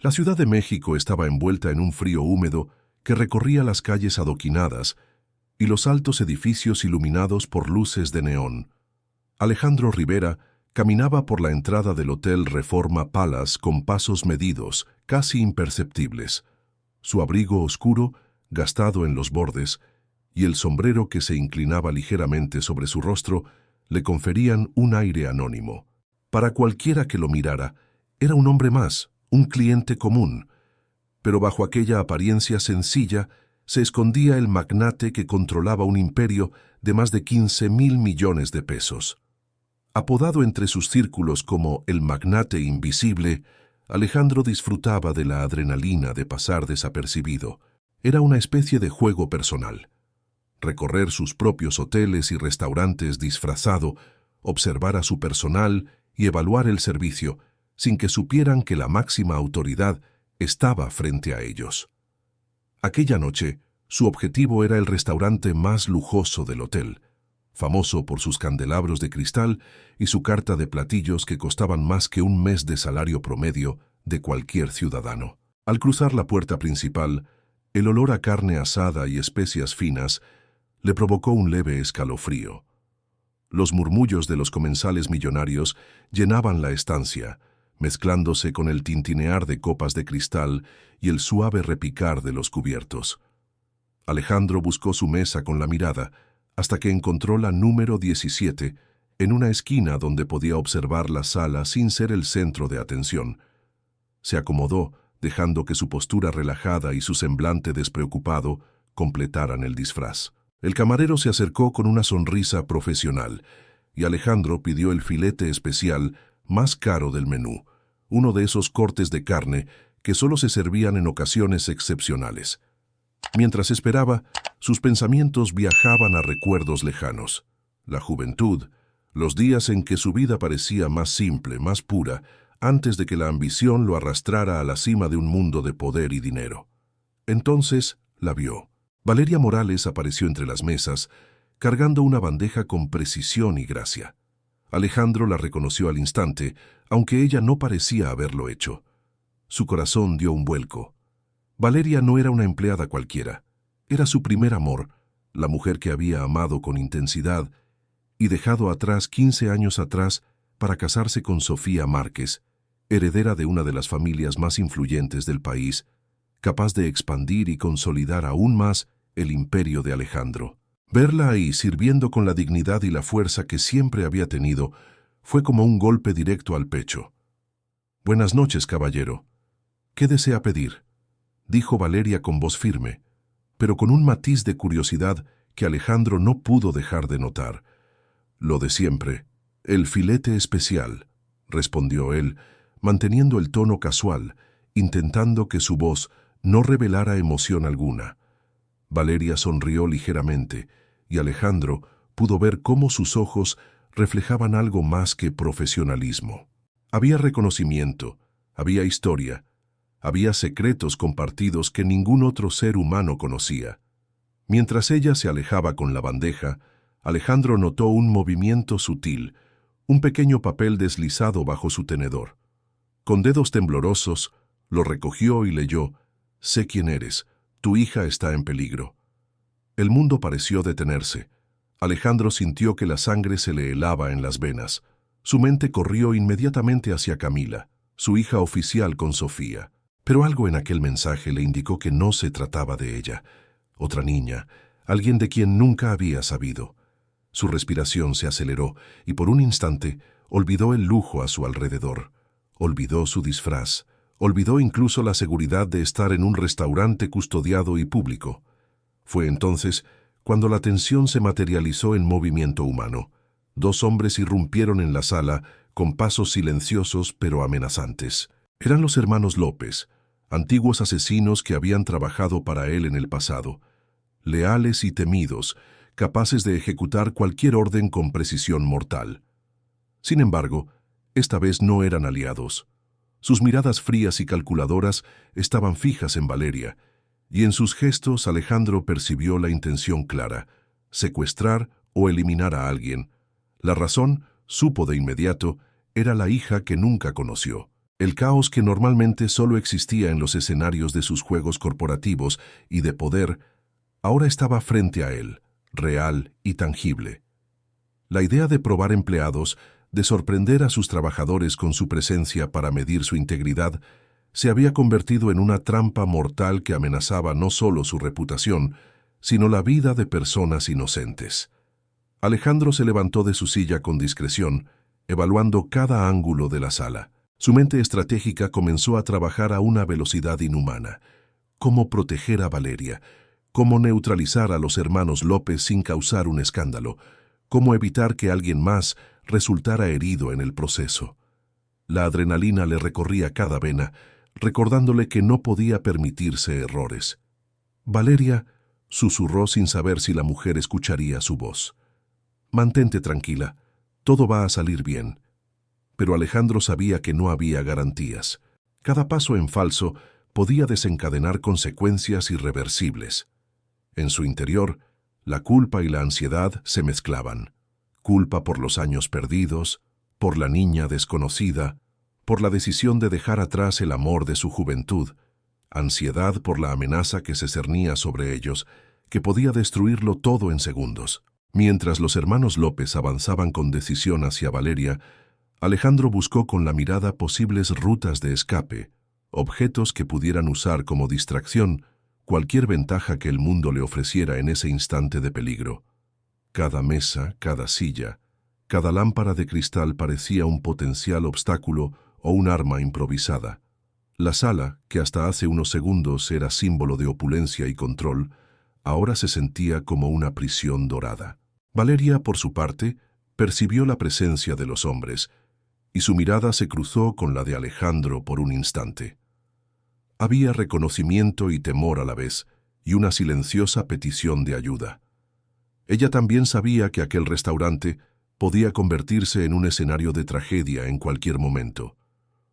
La Ciudad de México estaba envuelta en un frío húmedo que recorría las calles adoquinadas y los altos edificios iluminados por luces de neón. Alejandro Rivera caminaba por la entrada del Hotel Reforma Palace con pasos medidos, casi imperceptibles. Su abrigo oscuro, gastado en los bordes, y el sombrero que se inclinaba ligeramente sobre su rostro le conferían un aire anónimo. Para cualquiera que lo mirara, era un hombre más, un cliente común, pero bajo aquella apariencia sencilla se escondía el magnate que controlaba un imperio de más de 15.000 millones de pesos. Apodado entre sus círculos como el magnate invisible, Alejandro disfrutaba de la adrenalina de pasar desapercibido. Era una especie de juego personal. Recorrer sus propios hoteles y restaurantes disfrazado, observar a su personal y evaluar el servicio, sin que supieran que la máxima autoridad estaba frente a ellos. Aquella noche, su objetivo era el restaurante más lujoso del hotel, famoso por sus candelabros de cristal y su carta de platillos que costaban más que un mes de salario promedio de cualquier ciudadano. Al cruzar la puerta principal, el olor a carne asada y especias finas le provocó un leve escalofrío. Los murmullos de los comensales millonarios llenaban la estancia, mezclándose con el tintinear de copas de cristal y el suave repicar de los cubiertos. Alejandro buscó su mesa con la mirada, hasta que encontró la número 17, en una esquina donde podía observar la sala sin ser el centro de atención. Se acomodó, dejando que su postura relajada y su semblante despreocupado completaran el disfraz. El camarero se acercó con una sonrisa profesional, y Alejandro pidió el filete especial más caro del menú, uno de esos cortes de carne que solo se servían en ocasiones excepcionales. Mientras esperaba, sus pensamientos viajaban a recuerdos lejanos. La juventud, los días en que su vida parecía más simple, más pura, antes de que la ambición lo arrastrara a la cima de un mundo de poder y dinero. Entonces la vio. Valeria Morales apareció entre las mesas, cargando una bandeja con precisión y gracia. Alejandro la reconoció al instante, aunque ella no parecía haberlo hecho. Su corazón dio un vuelco. Valeria no era una empleada cualquiera. Era su primer amor, la mujer que había amado con intensidad y dejado atrás 15 años atrás para casarse con Sofía Márquez, heredera de una de las familias más influyentes del país, capaz de expandir y consolidar aún más el imperio de Alejandro. Verla ahí sirviendo con la dignidad y la fuerza que siempre había tenido fue como un golpe directo al pecho. «Buenas noches, caballero. ¿Qué desea pedir?», dijo Valeria con voz firme, pero con un matiz de curiosidad que Alejandro no pudo dejar de notar. «Lo de siempre, el filete especial», respondió él, manteniendo el tono casual, intentando que su voz no revelara emoción alguna. Valeria sonrió ligeramente, y Alejandro pudo ver cómo sus ojos reflejaban algo más que profesionalismo. Había reconocimiento, había historia, había secretos compartidos que ningún otro ser humano conocía. Mientras ella se alejaba con la bandeja, Alejandro notó un movimiento sutil, un pequeño papel deslizado bajo su tenedor. Con dedos temblorosos, lo recogió y leyó: «Sé quién eres, tu hija está en peligro». El mundo pareció detenerse. Alejandro sintió que la sangre se le helaba en las venas. Su mente corrió inmediatamente hacia Camila, su hija oficial con Sofía. Pero algo en aquel mensaje le indicó que no se trataba de ella. Otra niña, alguien de quien nunca había sabido. Su respiración se aceleró y por un instante olvidó el lujo a su alrededor. Olvidó su disfraz. Olvidó incluso la seguridad de estar en un restaurante custodiado y público. Fue entonces cuando la tensión se materializó en movimiento humano. Dos hombres irrumpieron en la sala con pasos silenciosos pero amenazantes. Eran los hermanos López, antiguos asesinos que habían trabajado para él en el pasado, leales y temidos, capaces de ejecutar cualquier orden con precisión mortal. Sin embargo, esta vez no eran aliados. Sus miradas frías y calculadoras estaban fijas en Valeria, y en sus gestos Alejandro percibió la intención clara: secuestrar o eliminar a alguien. La razón, supo de inmediato, era la hija que nunca conoció. El caos que normalmente solo existía en los escenarios de sus juegos corporativos y de poder, ahora estaba frente a él, real y tangible. La idea de probar empleados, de sorprender a sus trabajadores con su presencia para medir su integridad, se había convertido en una trampa mortal que amenazaba no solo su reputación, sino la vida de personas inocentes. Alejandro se levantó de su silla con discreción, evaluando cada ángulo de la sala. Su mente estratégica comenzó a trabajar a una velocidad inhumana. Cómo proteger a Valeria, cómo neutralizar a los hermanos López sin causar un escándalo, cómo evitar que alguien más resultara herido en el proceso. La adrenalina le recorría cada vena, recordándole que no podía permitirse errores. Valeria susurró sin saber si la mujer escucharía su voz. «Mantente tranquila, todo va a salir bien». Pero Alejandro sabía que no había garantías. Cada paso en falso podía desencadenar consecuencias irreversibles. En su interior, la culpa y la ansiedad se mezclaban. Culpa por los años perdidos, por la niña desconocida, por la decisión de dejar atrás el amor de su juventud, ansiedad por la amenaza que se cernía sobre ellos, que podía destruirlo todo en segundos. Mientras los hermanos López avanzaban con decisión hacia Valeria, Alejandro buscó con la mirada posibles rutas de escape, objetos que pudieran usar como distracción, cualquier ventaja que el mundo le ofreciera en ese instante de peligro. Cada mesa, cada silla, cada lámpara de cristal parecía un potencial obstáculo o un arma improvisada. La sala, que hasta hace unos segundos era símbolo de opulencia y control, ahora se sentía como una prisión dorada. Valeria, por su parte, percibió la presencia de los hombres, y su mirada se cruzó con la de Alejandro por un instante. Había reconocimiento y temor a la vez, y una silenciosa petición de ayuda. Ella también sabía que aquel restaurante podía convertirse en un escenario de tragedia en cualquier momento.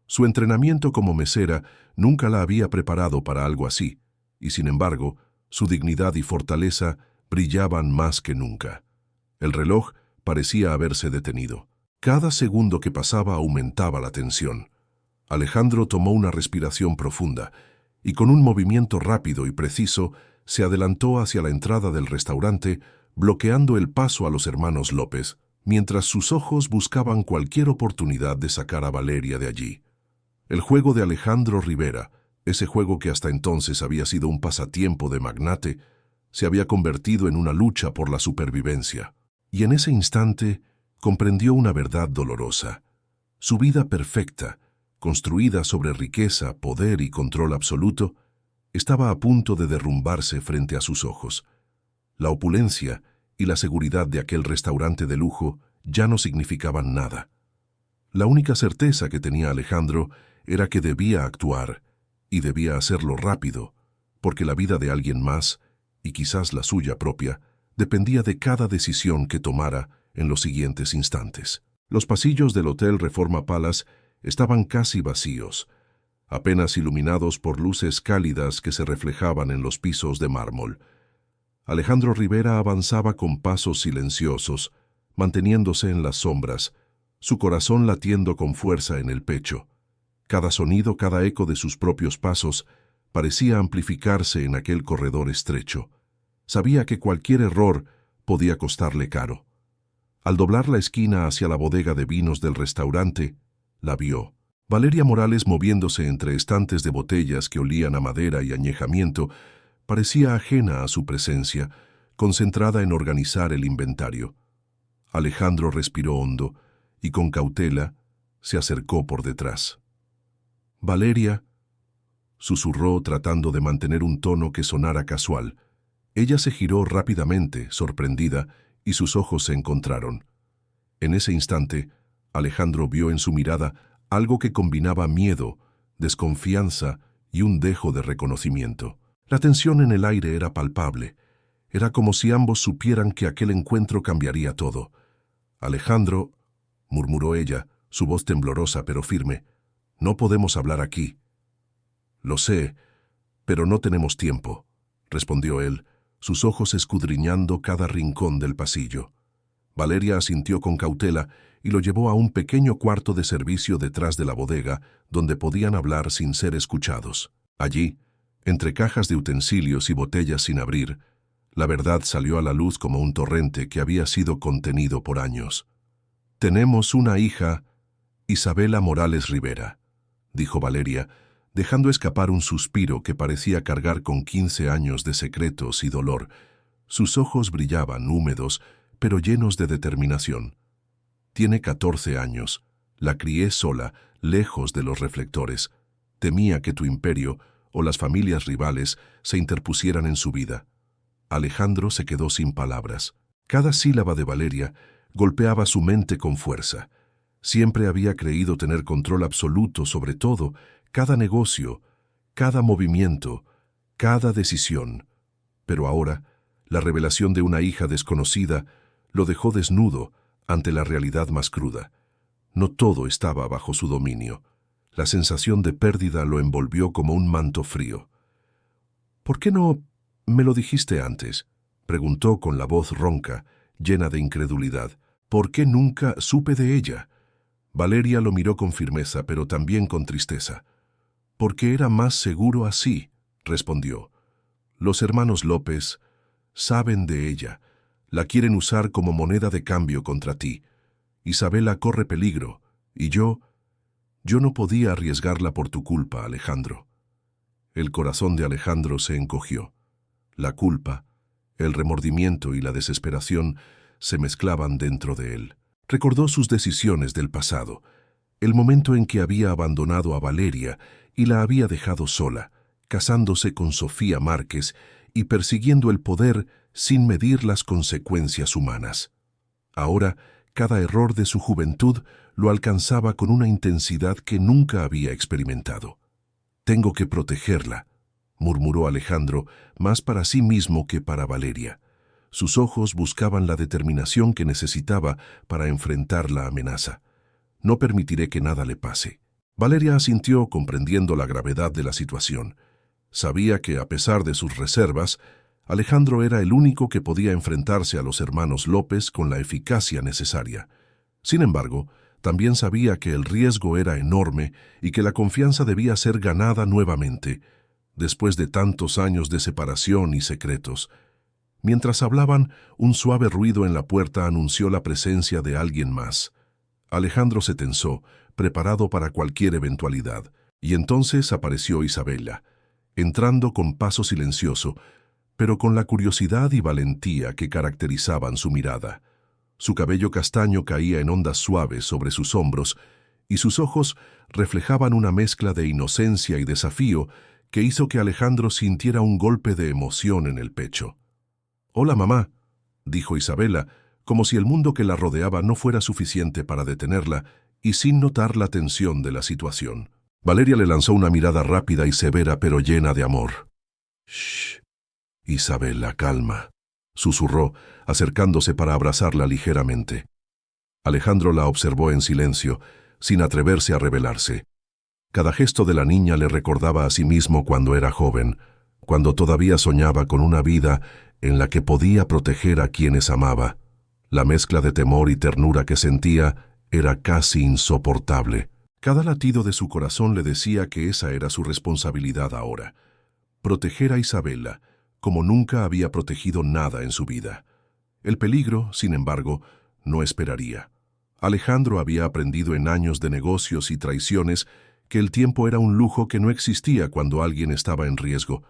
Su entrenamiento como mesera nunca la había preparado para algo así, y sin embargo, su dignidad y fortaleza brillaban más que nunca. El reloj parecía haberse detenido. Cada segundo que pasaba aumentaba la tensión. Alejandro tomó una respiración profunda y con un movimiento rápido y preciso se adelantó hacia la entrada del restaurante, bloqueando el paso a los hermanos López, mientras sus ojos buscaban cualquier oportunidad de sacar a Valeria de allí. El juego de Alejandro Rivera, ese juego que hasta entonces había sido un pasatiempo de magnate, se había convertido en una lucha por la supervivencia. Y en ese instante comprendió una verdad dolorosa. Su vida perfecta, construida sobre riqueza, poder y control absoluto, estaba a punto de derrumbarse frente a sus ojos. La opulencia y la seguridad de aquel restaurante de lujo ya no significaban nada. La única certeza que tenía Alejandro era que debía actuar, y debía hacerlo rápido, porque la vida de alguien más, y quizás la suya propia, dependía de cada decisión que tomara en los siguientes instantes. Los pasillos del Hotel Reforma Palace estaban casi vacíos, apenas iluminados por luces cálidas que se reflejaban en los pisos de mármol. Alejandro Rivera avanzaba con pasos silenciosos, manteniéndose en las sombras, su corazón latiendo con fuerza en el pecho. Cada sonido, cada eco de sus propios pasos parecía amplificarse en aquel corredor estrecho. Sabía que cualquier error podía costarle caro. Al doblar la esquina hacia la bodega de vinos del restaurante, la vio. Valeria Morales, moviéndose entre estantes de botellas que olían a madera y añejamiento, parecía ajena a su presencia, concentrada en organizar el inventario. Alejandro respiró hondo y con cautela se acercó por detrás. «Valeria», susurró tratando de mantener un tono que sonara casual. Ella se giró rápidamente, sorprendida, y sus ojos se encontraron. En ese instante, Alejandro vio en su mirada algo que combinaba miedo, desconfianza y un dejo de reconocimiento. La tensión en el aire era palpable. Era como si ambos supieran que aquel encuentro cambiaría todo. «Alejandro», murmuró ella, su voz temblorosa pero firme, «no podemos hablar aquí». «Lo sé, pero no tenemos tiempo», respondió él, sus ojos escudriñando cada rincón del pasillo. Valeria asintió con cautela y lo llevó a un pequeño cuarto de servicio detrás de la bodega, donde podían hablar sin ser escuchados. Allí, entre cajas de utensilios y botellas sin abrir, la verdad salió a la luz como un torrente que había sido contenido por años. «Tenemos una hija, Isabela Morales Rivera», dijo Valeria, dejando escapar un suspiro que parecía cargar con 15 años de secretos y dolor. Sus ojos brillaban, húmedos, pero llenos de determinación. «Tiene 14 años. La crié sola, lejos de los reflectores. Temía que tu imperio o las familias rivales se interpusieran en su vida». Alejandro se quedó sin palabras. Cada sílaba de Valeria golpeaba su mente con fuerza. Siempre había creído tener control absoluto sobre todo, cada negocio, cada movimiento, cada decisión. Pero ahora, la revelación de una hija desconocida lo dejó desnudo ante la realidad más cruda. No todo estaba bajo su dominio. La sensación de pérdida lo envolvió como un manto frío. «¿Por qué no me lo dijiste antes?», preguntó con la voz ronca, llena de incredulidad. «¿Por qué nunca supe de ella?». Valeria lo miró con firmeza, pero también con tristeza. «Porque era más seguro así», respondió. «Los hermanos López saben de ella. La quieren usar como moneda de cambio contra ti. Isabela corre peligro, y yo no podía arriesgarla por tu culpa, Alejandro». El corazón de Alejandro se encogió. La culpa, el remordimiento y la desesperación se mezclaban dentro de él. Recordó sus decisiones del pasado, el momento en que había abandonado a Valeria y la había dejado sola, casándose con Sofía Márquez y persiguiendo el poder sin medir las consecuencias humanas. Ahora, cada error de su juventud lo alcanzaba con una intensidad que nunca había experimentado. «Tengo que protegerla», murmuró Alejandro, más para sí mismo que para Valeria. Sus ojos buscaban la determinación que necesitaba para enfrentar la amenaza. «No permitiré que nada le pase». Valeria asintió, comprendiendo la gravedad de la situación. Sabía que, a pesar de sus reservas, Alejandro era el único que podía enfrentarse a los hermanos López con la eficacia necesaria. Sin embargo, también sabía que el riesgo era enorme y que la confianza debía ser ganada nuevamente, después de tantos años de separación y secretos. Mientras hablaban, un suave ruido en la puerta anunció la presencia de alguien más. Alejandro se tensó, preparado para cualquier eventualidad, y entonces apareció Isabela, entrando con paso silencioso, pero con la curiosidad y valentía que caracterizaban su mirada. Su cabello castaño caía en ondas suaves sobre sus hombros, y sus ojos reflejaban una mezcla de inocencia y desafío que hizo que Alejandro sintiera un golpe de emoción en el pecho. «Hola, mamá», dijo Isabela, como si el mundo que la rodeaba no fuera suficiente para detenerla y sin notar la tensión de la situación. Valeria le lanzó una mirada rápida y severa, pero llena de amor. «Shh, Isabela, calma», susurró, acercándose para abrazarla ligeramente. Alejandro la observó en silencio, sin atreverse a rebelarse. Cada gesto de la niña le recordaba a sí mismo cuando era joven, cuando todavía soñaba con una vida en la que podía proteger a quienes amaba. La mezcla de temor y ternura que sentía era casi insoportable. Cada latido de su corazón le decía que esa era su responsabilidad ahora. Proteger a Isabela, como nunca había protegido nada en su vida. El peligro, sin embargo, no esperaría. Alejandro había aprendido en años de negocios y traiciones que el tiempo era un lujo que no existía cuando alguien estaba en riesgo.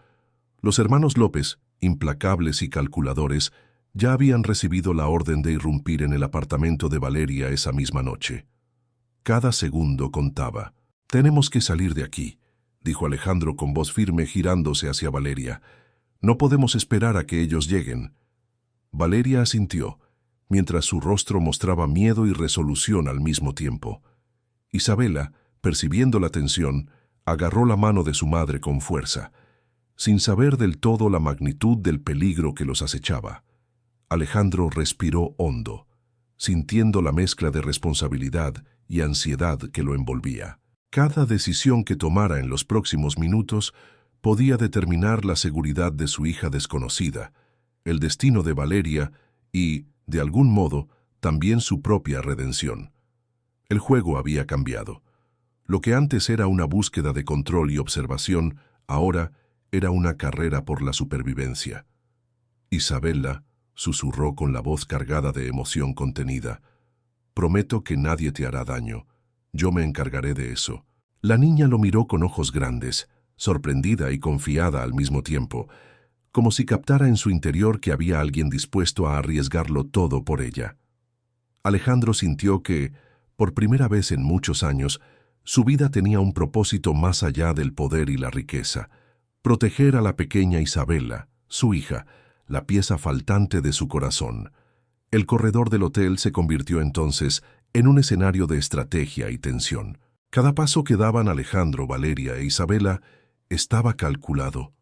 Los hermanos López, implacables y calculadores, ya habían recibido la orden de irrumpir en el apartamento de Valeria esa misma noche. Cada segundo contaba. «Tenemos que salir de aquí», dijo Alejandro con voz firme, girándose hacia Valeria. «No podemos esperar a que ellos lleguen». Valeria asintió, mientras su rostro mostraba miedo y resolución al mismo tiempo. Isabela, percibiendo la tensión, agarró la mano de su madre con fuerza, sin saber del todo la magnitud del peligro que los acechaba. Alejandro respiró hondo, sintiendo la mezcla de responsabilidad y ansiedad que lo envolvía. Cada decisión que tomara en los próximos minutos podía determinar la seguridad de su hija desconocida, el destino de Valeria y, de algún modo, también su propia redención. El juego había cambiado. Lo que antes era una búsqueda de control y observación, ahora era una carrera por la supervivencia. Isabela susurró con la voz cargada de emoción contenida. «Prometo que nadie te hará daño. Yo me encargaré de eso». La niña lo miró con ojos grandes, sorprendida y confiada al mismo tiempo, como si captara en su interior que había alguien dispuesto a arriesgarlo todo por ella. Alejandro sintió que, por primera vez en muchos años, su vida tenía un propósito más allá del poder y la riqueza: proteger a la pequeña Isabela, su hija, la pieza faltante de su corazón. El corredor del hotel se convirtió entonces en un escenario de estrategia y tensión. Cada paso que daban Alejandro, Valeria e Isabela estaba calculado.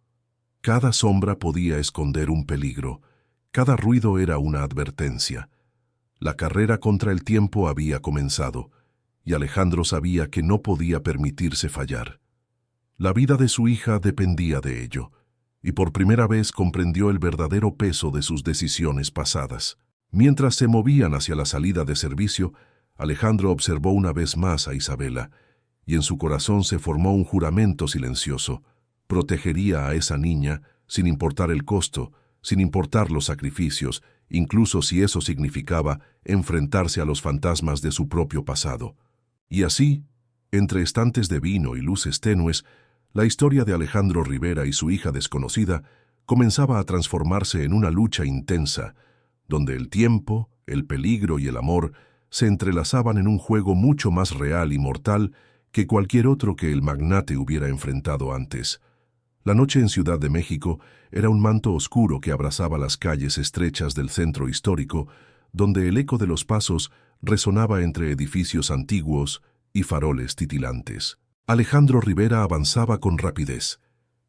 Cada sombra podía esconder un peligro, cada ruido era una advertencia. La carrera contra el tiempo había comenzado, y Alejandro sabía que no podía permitirse fallar. La vida de su hija dependía de ello, y por primera vez comprendió el verdadero peso de sus decisiones pasadas. Mientras se movían hacia la salida de servicio, Alejandro observó una vez más a Isabela, y en su corazón se formó un juramento silencioso. Protegería a esa niña sin importar el costo, sin importar los sacrificios, incluso si eso significaba enfrentarse a los fantasmas de su propio pasado. Y así, entre estantes de vino y luces tenues, la historia de Alejandro Rivera y su hija desconocida comenzaba a transformarse en una lucha intensa, donde el tiempo, el peligro y el amor se entrelazaban en un juego mucho más real y mortal que cualquier otro que el magnate hubiera enfrentado antes. La noche en Ciudad de México era un manto oscuro que abrazaba las calles estrechas del centro histórico, donde el eco de los pasos resonaba entre edificios antiguos y faroles titilantes. Alejandro Rivera avanzaba con rapidez,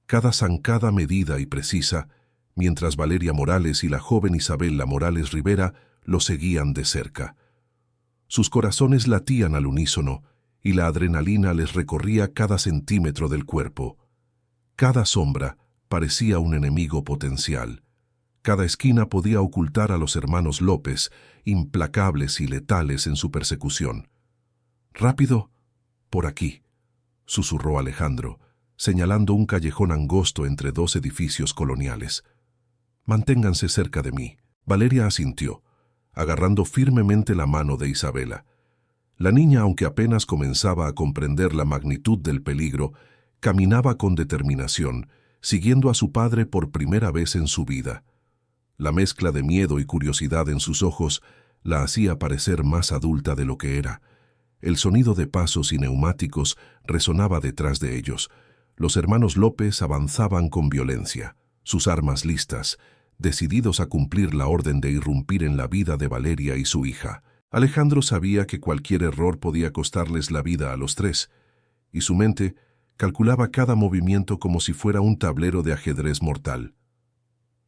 cada zancada medida y precisa, mientras Valeria Morales y la joven Isabela Morales Rivera lo seguían de cerca. Sus corazones latían al unísono y la adrenalina les recorría cada centímetro del cuerpo. Cada sombra parecía un enemigo potencial. Cada esquina podía ocultar a los hermanos López, implacables y letales en su persecución. «Rápido, por aquí», susurró Alejandro, señalando un callejón angosto entre dos edificios coloniales. «Manténganse cerca de mí». Valeria asintió, agarrando firmemente la mano de Isabela. La niña, aunque apenas comenzaba a comprender la magnitud del peligro, caminaba con determinación, siguiendo a su padre por primera vez en su vida. La mezcla de miedo y curiosidad en sus ojos la hacía parecer más adulta de lo que era. El sonido de pasos y neumáticos resonaba detrás de ellos. Los hermanos López avanzaban con violencia, sus armas listas, decididos a cumplir la orden de irrumpir en la vida de Valeria y su hija. Alejandro sabía que cualquier error podía costarles la vida a los tres, y su mente calculaba cada movimiento como si fuera un tablero de ajedrez mortal.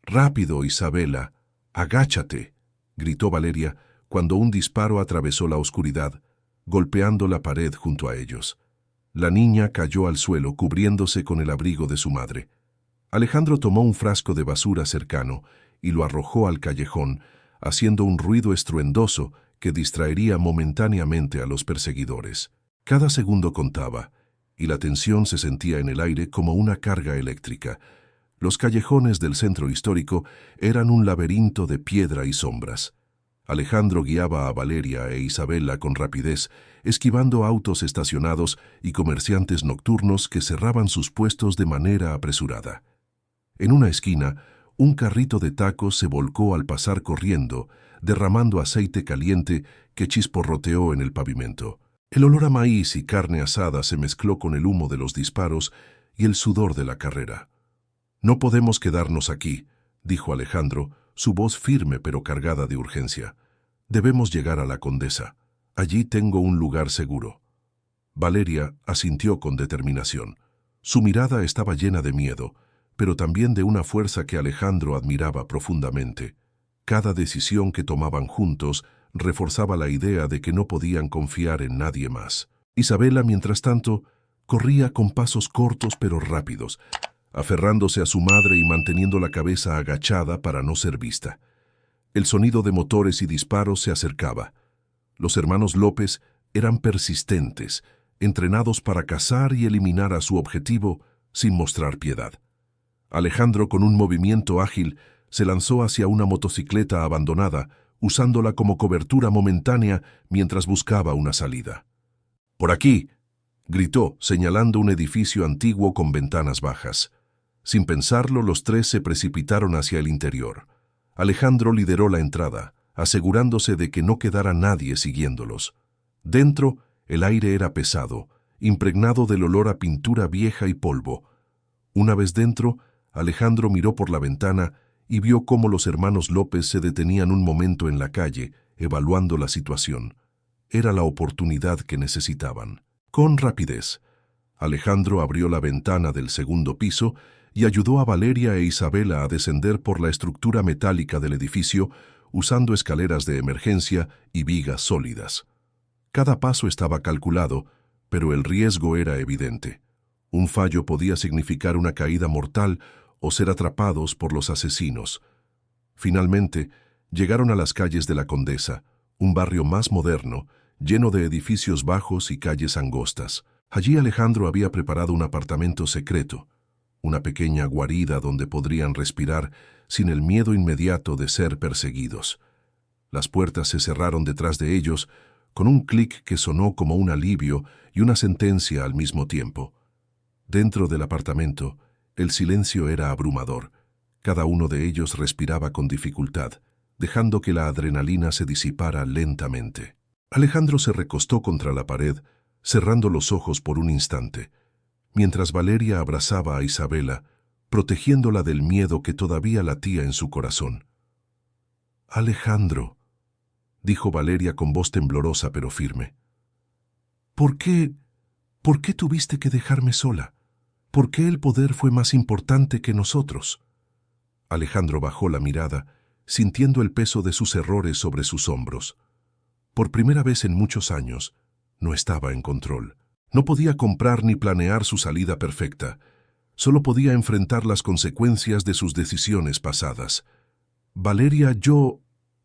«Rápido, Isabela, agáchate», gritó Valeria cuando un disparo atravesó la oscuridad, golpeando la pared junto a ellos. La niña cayó al suelo cubriéndose con el abrigo de su madre. Alejandro tomó un frasco de basura cercano y lo arrojó al callejón, haciendo un ruido estruendoso que distraería momentáneamente a los perseguidores. Cada segundo contaba, y la tensión se sentía en el aire como una carga eléctrica. Los callejones del centro histórico eran un laberinto de piedra y sombras. Alejandro guiaba a Valeria e Isabela con rapidez, esquivando autos estacionados y comerciantes nocturnos que cerraban sus puestos de manera apresurada. En una esquina, un carrito de tacos se volcó al pasar corriendo, derramando aceite caliente que chisporroteó en el pavimento. El olor a maíz y carne asada se mezcló con el humo de los disparos y el sudor de la carrera. «No podemos quedarnos aquí», dijo Alejandro, su voz firme pero cargada de urgencia. «Debemos llegar a la Condesa. Allí tengo un lugar seguro». Valeria asintió con determinación. Su mirada estaba llena de miedo, pero también de una fuerza que Alejandro admiraba profundamente. Cada decisión que tomaban juntos reforzaba la idea de que no podían confiar en nadie más. Isabela, mientras tanto, corría con pasos cortos pero rápidos, aferrándose a su madre y manteniendo la cabeza agachada para no ser vista. El sonido de motores y disparos se acercaba. Los hermanos López eran persistentes, entrenados para cazar y eliminar a su objetivo sin mostrar piedad. Alejandro, con un movimiento ágil, se lanzó hacia una motocicleta abandonada, usándola como cobertura momentánea mientras buscaba una salida. «¡Por aquí!», gritó, señalando un edificio antiguo con ventanas bajas. Sin pensarlo, los tres se precipitaron hacia el interior. Alejandro lideró la entrada, asegurándose de que no quedara nadie siguiéndolos. Dentro, el aire era pesado, impregnado del olor a pintura vieja y polvo. Una vez dentro, Alejandro miró por la ventana y vio cómo los hermanos López se detenían un momento en la calle, evaluando la situación. Era la oportunidad que necesitaban. Con rapidez, Alejandro abrió la ventana del segundo piso y ayudó a Valeria e Isabela a descender por la estructura metálica del edificio usando escaleras de emergencia y vigas sólidas. Cada paso estaba calculado, pero el riesgo era evidente. Un fallo podía significar una caída mortal o ser atrapados por los asesinos. Finalmente, llegaron a las calles de la Condesa, un barrio más moderno, lleno de edificios bajos y calles angostas. Allí Alejandro había preparado un apartamento secreto, una pequeña guarida donde podrían respirar sin el miedo inmediato de ser perseguidos. Las puertas se cerraron detrás de ellos, con un clic que sonó como un alivio y una sentencia al mismo tiempo. Dentro del apartamento, el silencio era abrumador. Cada uno de ellos respiraba con dificultad, dejando que la adrenalina se disipara lentamente. Alejandro se recostó contra la pared, cerrando los ojos por un instante, mientras Valeria abrazaba a Isabela, protegiéndola del miedo que todavía latía en su corazón. «Alejandro», dijo Valeria con voz temblorosa pero firme. ¿Por qué tuviste que dejarme sola? ¿Por qué el poder fue más importante que nosotros?» Alejandro bajó la mirada, sintiendo el peso de sus errores sobre sus hombros. Por primera vez en muchos años, no estaba en control. No podía comprar ni planear su salida perfecta. Solo podía enfrentar las consecuencias de sus decisiones pasadas. «Valeria,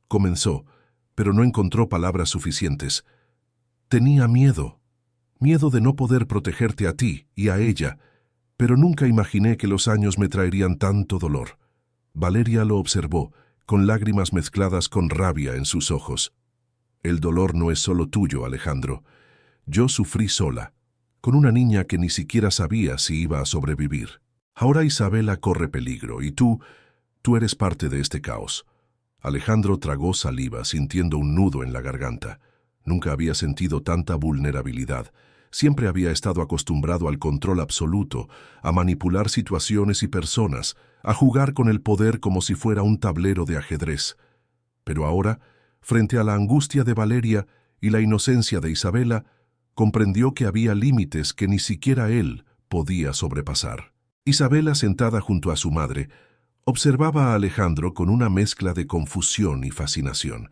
comenzó, pero no encontró palabras suficientes. «Tenía miedo de no poder protegerte a ti y a ella, pero nunca imaginé que los años me traerían tanto dolor». Valeria lo observó, con lágrimas mezcladas con rabia en sus ojos. «El dolor no es solo tuyo, Alejandro. Yo sufrí sola, con una niña que ni siquiera sabía si iba a sobrevivir. Ahora Isabela corre peligro y tú eres parte de este caos». Alejandro tragó saliva, sintiendo un nudo en la garganta. Nunca había sentido tanta vulnerabilidad. Siempre había estado acostumbrado al control absoluto, a manipular situaciones y personas, a jugar con el poder como si fuera un tablero de ajedrez. Pero ahora, frente a la angustia de Valeria y la inocencia de Isabela, comprendió que había límites que ni siquiera él podía sobrepasar. Isabela, sentada junto a su madre, observaba a Alejandro con una mezcla de confusión y fascinación.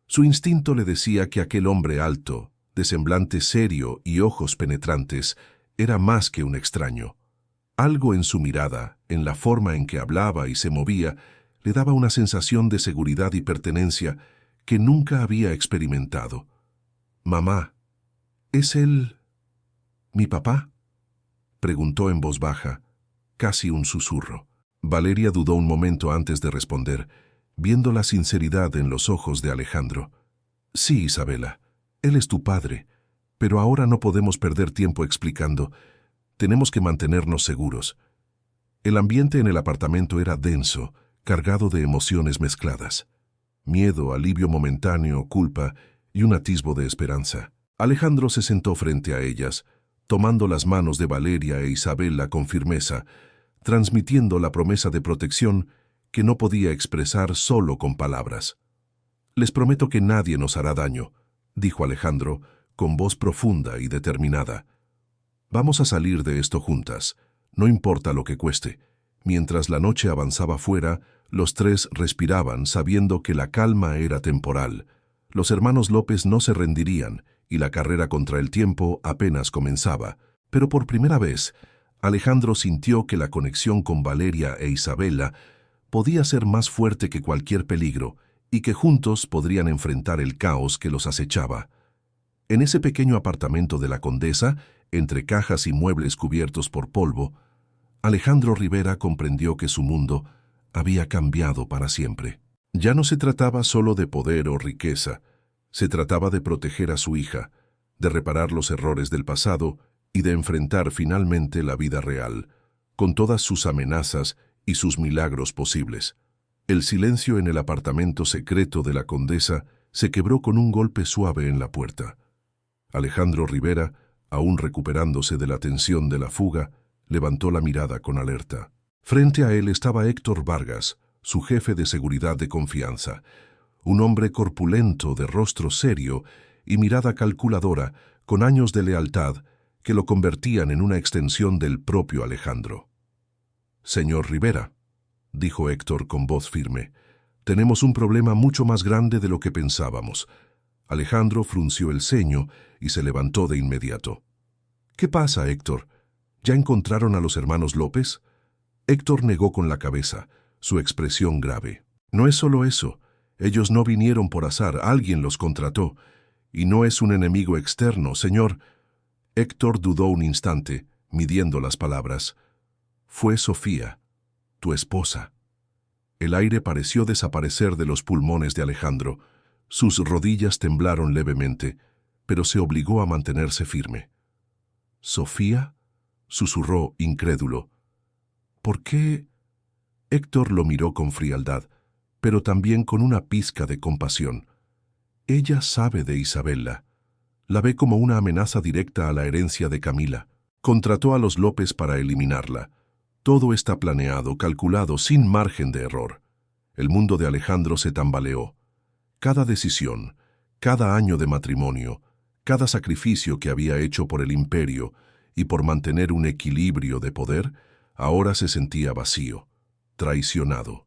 Su instinto le decía que aquel hombre alto, de semblante serio y ojos penetrantes, era más que un extraño. Algo en su mirada, en la forma en que hablaba y se movía, le daba una sensación de seguridad y pertenencia que nunca había experimentado. «Mamá, ¿es él mi papá?», preguntó en voz baja, casi un susurro. Valeria dudó un momento antes de responder, viendo la sinceridad en los ojos de Alejandro. «Sí, Isabela, él es tu padre, pero ahora no podemos perder tiempo explicando. Tenemos que mantenernos seguros». El ambiente en el apartamento era denso, cargado de emociones mezcladas. Miedo, alivio momentáneo, culpa y un atisbo de esperanza. Alejandro se sentó frente a ellas, tomando las manos de Valeria e Isabela con firmeza, transmitiendo la promesa de protección que no podía expresar solo con palabras. «Les prometo que nadie nos hará daño», dijo Alejandro, con voz profunda y determinada. «Vamos a salir de esto juntas, no importa lo que cueste». Mientras la noche avanzaba fuera, los tres respiraban sabiendo que la calma era temporal. Los hermanos López no se rendirían y la carrera contra el tiempo apenas comenzaba. Pero por primera vez, Alejandro sintió que la conexión con Valeria e Isabela podía ser más fuerte que cualquier peligro y que juntos podrían enfrentar el caos que los acechaba. En ese pequeño apartamento de la condesa, entre cajas y muebles cubiertos por polvo, Alejandro Rivera comprendió que su mundo había cambiado para siempre. Ya no se trataba solo de poder o riqueza, se trataba de proteger a su hija, de reparar los errores del pasado y de enfrentar finalmente la vida real, con todas sus amenazas y sus milagros posibles. El silencio en el apartamento secreto de la condesa se quebró con un golpe suave en la puerta. Alejandro Rivera, aún recuperándose de la tensión de la fuga, levantó la mirada con alerta. Frente a él estaba Héctor Vargas, su jefe de seguridad de confianza, un hombre corpulento, de rostro serio y mirada calculadora, con años de lealtad que lo convertían en una extensión del propio Alejandro. «Señor Rivera», dijo Héctor con voz firme, «tenemos un problema mucho más grande de lo que pensábamos». Alejandro frunció el ceño y se levantó de inmediato. «¿Qué pasa, Héctor? ¿Ya encontraron a los hermanos López?» Héctor negó con la cabeza, su expresión grave. «No es solo eso. Ellos no vinieron por azar, alguien los contrató. Y no es un enemigo externo, señor». Héctor dudó un instante, midiendo las palabras. «Fue Sofía, tu esposa». El aire pareció desaparecer de los pulmones de Alejandro. Sus rodillas temblaron levemente, pero se obligó a mantenerse firme. «¿Sofía?», susurró incrédulo. «¿Por qué?» Héctor lo miró con frialdad, pero también con una pizca de compasión. «Ella sabe de Isabela. La ve como una amenaza directa a la herencia de Camila. Contrató a los López para eliminarla. Todo está planeado, calculado, sin margen de error». El mundo de Alejandro se tambaleó. Cada decisión, cada año de matrimonio, cada sacrificio que había hecho por el imperio y por mantener un equilibrio de poder, ahora se sentía vacío, traicionado.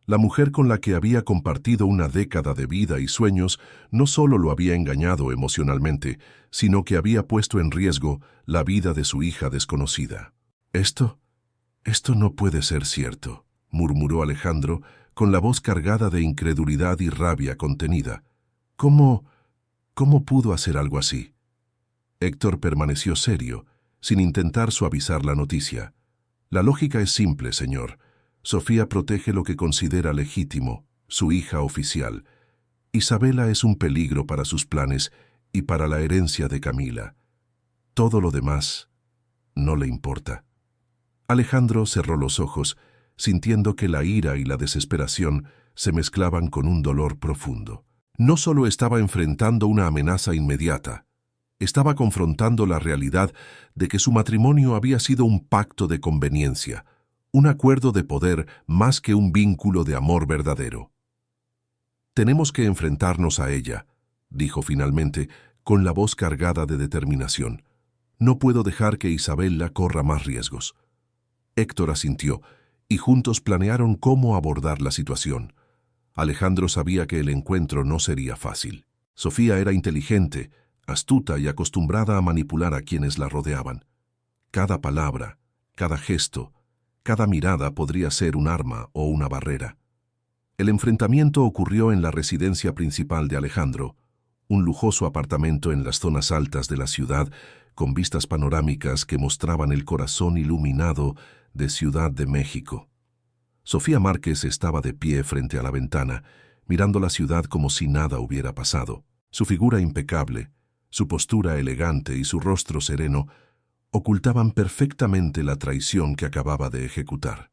La mujer con la que había compartido una década de vida y sueños no solo lo había engañado emocionalmente, sino que había puesto en riesgo la vida de su hija desconocida. Esto no puede ser cierto», murmuró Alejandro, con la voz cargada de incredulidad y rabia contenida. ¿Cómo pudo hacer algo así? Héctor permaneció serio, sin intentar suavizar la noticia. «La lógica es simple, señor. Sofía protege lo que considera legítimo, su hija oficial. Isabela es un peligro para sus planes y para la herencia de Camila. Todo lo demás no le importa». Alejandro cerró los ojos, sintiendo que la ira y la desesperación se mezclaban con un dolor profundo. No solo estaba enfrentando una amenaza inmediata, estaba confrontando la realidad de que su matrimonio había sido un pacto de conveniencia, un acuerdo de poder más que un vínculo de amor verdadero. «Tenemos que enfrentarnos a ella», dijo finalmente, con la voz cargada de determinación. «No puedo dejar que Isabela corra más riesgos». Héctor asintió, y juntos planearon cómo abordar la situación. Alejandro sabía que el encuentro no sería fácil. Sofía era inteligente, astuta y acostumbrada a manipular a quienes la rodeaban. Cada palabra, cada gesto, cada mirada podría ser un arma o una barrera. El enfrentamiento ocurrió en la residencia principal de Alejandro, un lujoso apartamento en las zonas altas de la ciudad, con vistas panorámicas que mostraban el corazón iluminado de Ciudad de México. Sofía Márquez estaba de pie frente a la ventana, mirando la ciudad como si nada hubiera pasado. Su figura impecable, su postura elegante y su rostro sereno ocultaban perfectamente la traición que acababa de ejecutar.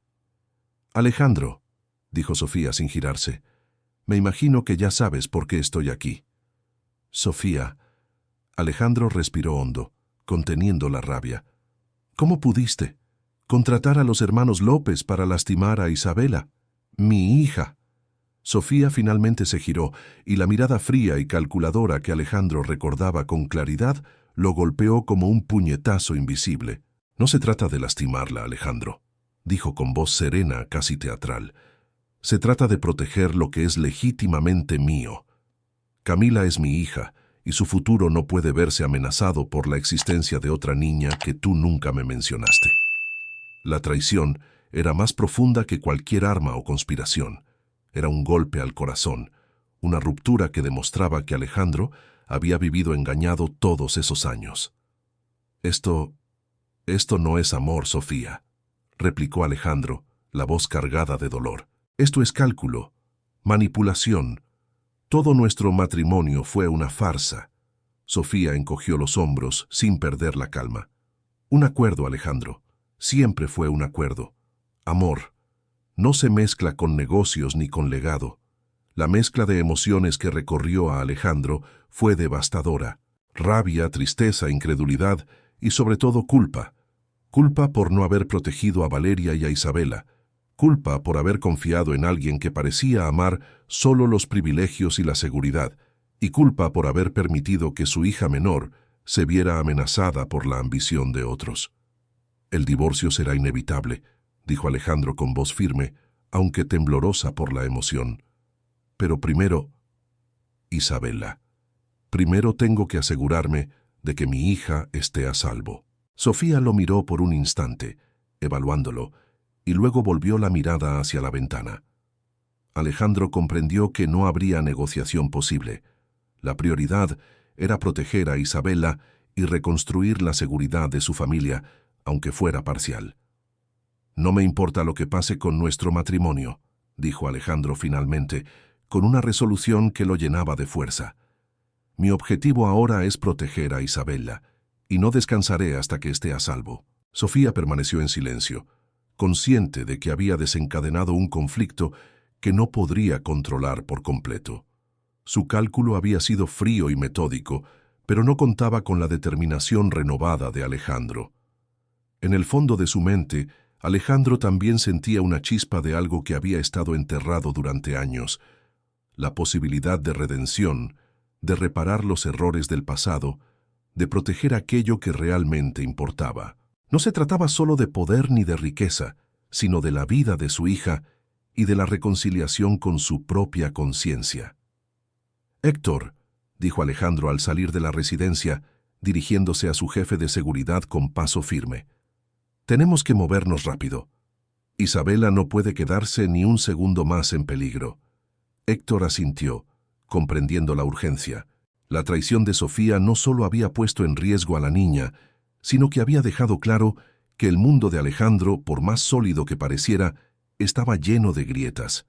«Alejandro», dijo Sofía sin girarse, «me imagino que ya sabes por qué estoy aquí». «Sofía», Alejandro respiró hondo, conteniendo la rabia. «¿Cómo pudiste contratar a los hermanos López para lastimar a Isabela, mi hija?» Sofía finalmente se giró, y la mirada fría y calculadora que Alejandro recordaba con claridad lo golpeó como un puñetazo invisible. «No se trata de lastimarla, Alejandro», dijo con voz serena, casi teatral. «Se trata de proteger lo que es legítimamente mío. Camila es mi hija, y su futuro no puede verse amenazado por la existencia de otra niña que tú nunca me mencionaste». La traición era más profunda que cualquier arma o conspiración. Era un golpe al corazón, una ruptura que demostraba que Alejandro había vivido engañado todos esos años. Esto no es amor, Sofía, replicó Alejandro, la voz cargada de dolor. Esto es cálculo, manipulación. Todo nuestro matrimonio fue una farsa. Sofía encogió los hombros sin perder la calma. Un acuerdo, Alejandro. Siempre fue un acuerdo. Amor. No se mezcla con negocios ni con legado. La mezcla de emociones que recorrió a Alejandro fue devastadora. Rabia, tristeza, incredulidad y sobre todo culpa. Culpa por no haber protegido a Valeria y a Isabela. Culpa por haber confiado en alguien que parecía amar solo los privilegios y la seguridad. Y culpa por haber permitido que su hija menor se viera amenazada por la ambición de otros. El divorcio será inevitable, dijo Alejandro con voz firme, aunque temblorosa por la emoción. Pero primero, Isabela, primero tengo que asegurarme de que mi hija esté a salvo. Sofía lo miró por un instante, evaluándolo, y luego volvió la mirada hacia la ventana. Alejandro comprendió que no habría negociación posible. La prioridad era proteger a Isabela y reconstruir la seguridad de su familia, aunque fuera parcial. No me importa lo que pase con nuestro matrimonio, dijo Alejandro finalmente, con una resolución que lo llenaba de fuerza. Mi objetivo ahora es proteger a Isabela, y no descansaré hasta que esté a salvo. Sofía permaneció en silencio, consciente de que había desencadenado un conflicto que no podría controlar por completo. Su cálculo había sido frío y metódico, pero no contaba con la determinación renovada de Alejandro. En el fondo de su mente, Alejandro también sentía una chispa de algo que había estado enterrado durante años, la posibilidad de redención, de reparar los errores del pasado, de proteger aquello que realmente importaba. No se trataba solo de poder ni de riqueza, sino de la vida de su hija y de la reconciliación con su propia conciencia. «Héctor», dijo Alejandro al salir de la residencia, dirigiéndose a su jefe de seguridad con paso firme. «Tenemos que movernos rápido. Isabela no puede quedarse ni un segundo más en peligro». Héctor asintió, comprendiendo la urgencia. La traición de Sofía no solo había puesto en riesgo a la niña, sino que había dejado claro que el mundo de Alejandro, por más sólido que pareciera, estaba lleno de grietas.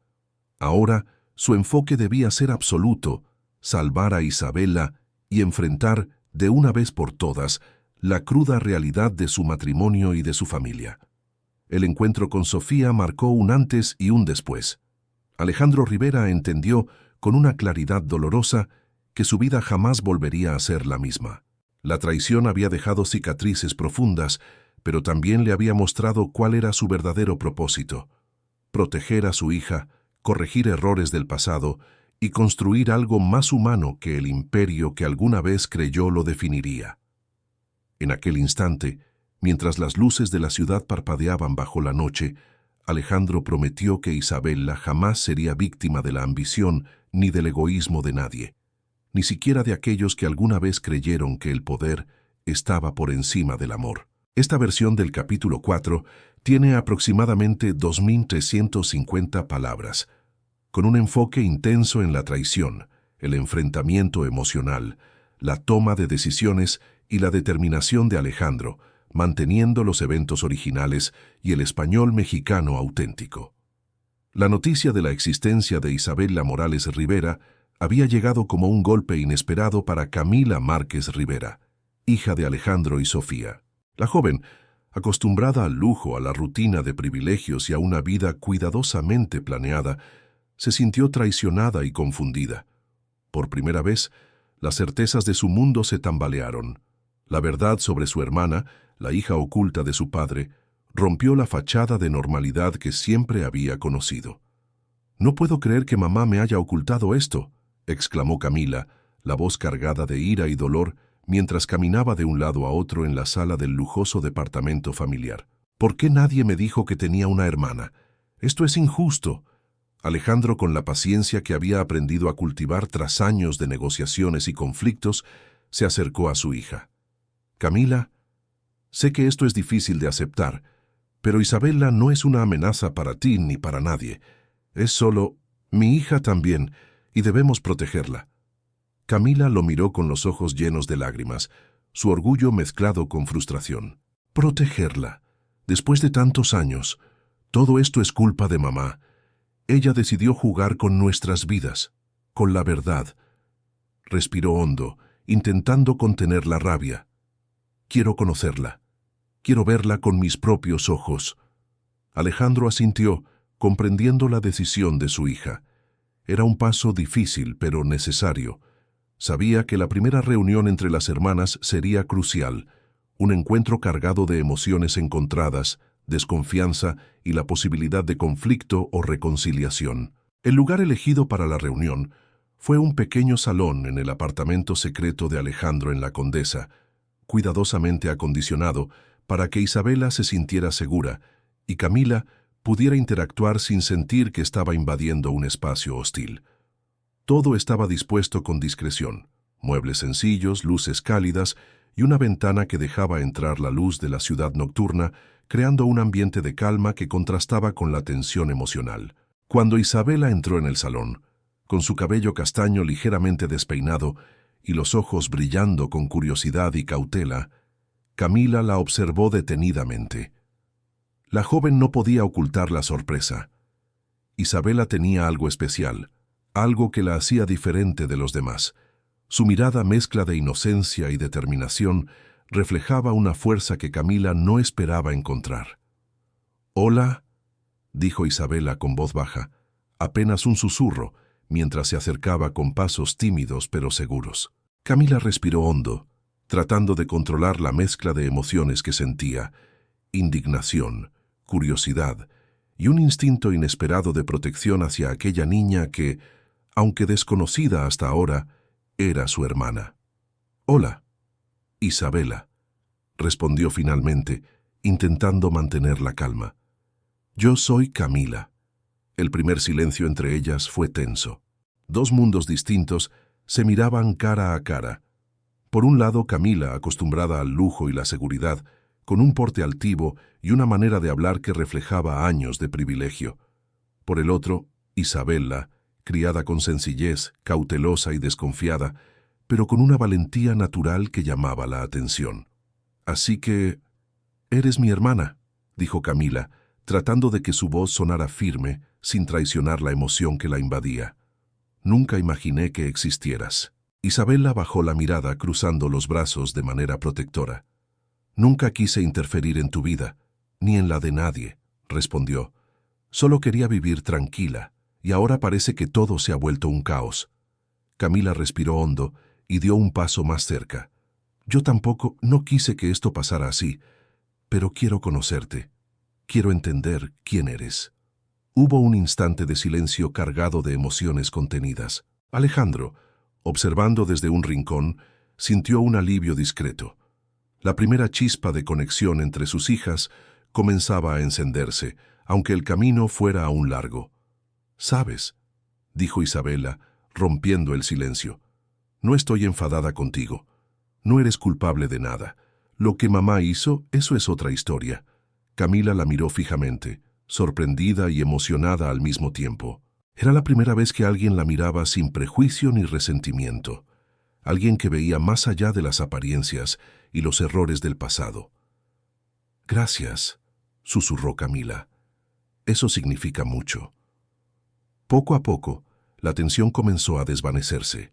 Ahora, su enfoque debía ser absoluto, salvar a Isabela y enfrentar, de una vez por todas, la cruda realidad de su matrimonio y de su familia. El encuentro con Sofía marcó un antes y un después. Alejandro Rivera entendió, con una claridad dolorosa, que su vida jamás volvería a ser la misma. La traición había dejado cicatrices profundas, pero también le había mostrado cuál era su verdadero propósito: proteger a su hija, corregir errores del pasado y construir algo más humano que el imperio que alguna vez creyó lo definiría. En aquel instante, mientras las luces de la ciudad parpadeaban bajo la noche, Alejandro prometió que Isabela jamás sería víctima de la ambición ni del egoísmo de nadie, ni siquiera de aquellos que alguna vez creyeron que el poder estaba por encima del amor. Esta versión del capítulo 4 tiene aproximadamente 2.350 palabras, con un enfoque intenso en la traición, el enfrentamiento emocional, la toma de decisiones y la determinación de Alejandro, manteniendo los eventos originales y el español mexicano auténtico. La noticia de la existencia de Isabela Morales Rivera había llegado como un golpe inesperado para Camila Márquez Rivera, hija de Alejandro y Sofía. La joven, acostumbrada al lujo, a la rutina de privilegios y a una vida cuidadosamente planeada, se sintió traicionada y confundida. Por primera vez, las certezas de su mundo se tambalearon. La verdad sobre su hermana, la hija oculta de su padre, rompió la fachada de normalidad que siempre había conocido. «No puedo creer que mamá me haya ocultado esto», exclamó Camila, la voz cargada de ira y dolor, mientras caminaba de un lado a otro en la sala del lujoso departamento familiar. «¿Por qué nadie me dijo que tenía una hermana? Esto es injusto». Alejandro, con la paciencia que había aprendido a cultivar tras años de negociaciones y conflictos, se acercó a su hija. «Camila, sé que esto es difícil de aceptar, pero Isabela no es una amenaza para ti ni para nadie. Es solo Mi hija también, y debemos protegerla. Camila lo miró con los ojos llenos de lágrimas, su orgullo mezclado con frustración. Protegerla. Después de tantos años, todo esto es culpa de mamá. Ella decidió jugar con nuestras vidas, con la verdad. Respiró hondo, intentando contener la rabia. Quiero conocerla. Quiero verla con mis propios ojos. Alejandro asintió, comprendiendo la decisión de su hija. Era un paso difícil, pero necesario. Sabía que la primera reunión entre las hermanas sería crucial, un encuentro cargado de emociones encontradas, desconfianza y la posibilidad de conflicto o reconciliación. El lugar elegido para la reunión fue un pequeño salón en el apartamento secreto de Alejandro en la Condesa, cuidadosamente acondicionado para que Isabela se sintiera segura y Camila pudiera interactuar sin sentir que estaba invadiendo un espacio hostil. Todo estaba dispuesto con discreción, muebles sencillos, luces cálidas y una ventana que dejaba entrar la luz de la ciudad nocturna, creando un ambiente de calma que contrastaba con la tensión emocional. Cuando Isabela entró en el salón, con su cabello castaño ligeramente despeinado y los ojos brillando con curiosidad y cautela, Camila la observó detenidamente. La joven no podía ocultar la sorpresa. Isabela tenía algo especial, algo que la hacía diferente de los demás. Su mirada, mezcla de inocencia y determinación, reflejaba una fuerza que Camila no esperaba encontrar. «Hola», dijo Isabela con voz baja, apenas un susurro, mientras se acercaba con pasos tímidos pero seguros. Camila respiró hondo, tratando de controlar la mezcla de emociones que sentía: indignación, curiosidad y un instinto inesperado de protección hacia aquella niña que, aunque desconocida hasta ahora, era su hermana. «Hola, Isabela», respondió finalmente, intentando mantener la calma. «Yo soy Camila». El primer silencio entre ellas fue tenso. Dos mundos distintos se miraban cara a cara. Por un lado, Camila, acostumbrada al lujo y la seguridad, con un porte altivo y una manera de hablar que reflejaba años de privilegio. Por el otro, Isabela, criada con sencillez, cautelosa y desconfiada, pero con una valentía natural que llamaba la atención. «Así que... eres mi hermana», dijo Camila, tratando de que su voz sonara firme, sin traicionar la emoción que la invadía. «Nunca imaginé que existieras». Isabela bajó la mirada, cruzando los brazos de manera protectora. «Nunca quise interferir en tu vida, ni en la de nadie», respondió. «Solo quería vivir tranquila, y ahora parece que todo se ha vuelto un caos». Camila respiró hondo y dio un paso más cerca. «Yo tampoco no quise que esto pasara así, pero quiero conocerte. Quiero entender quién eres». Hubo un instante de silencio cargado de emociones contenidas. Alejandro, observando desde un rincón, sintió un alivio discreto. La primera chispa de conexión entre sus hijas comenzaba a encenderse, aunque el camino fuera aún largo. «¿Sabes?», dijo Isabela, rompiendo el silencio. «No estoy enfadada contigo. No eres culpable de nada. Lo que mamá hizo, eso es otra historia». Camila la miró fijamente, sorprendida y emocionada al mismo tiempo. Era la primera vez que alguien la miraba sin prejuicio ni resentimiento. Alguien que veía más allá de las apariencias y los errores del pasado. «Gracias», susurró Camila. «Eso significa mucho». Poco a poco, la tensión comenzó a desvanecerse.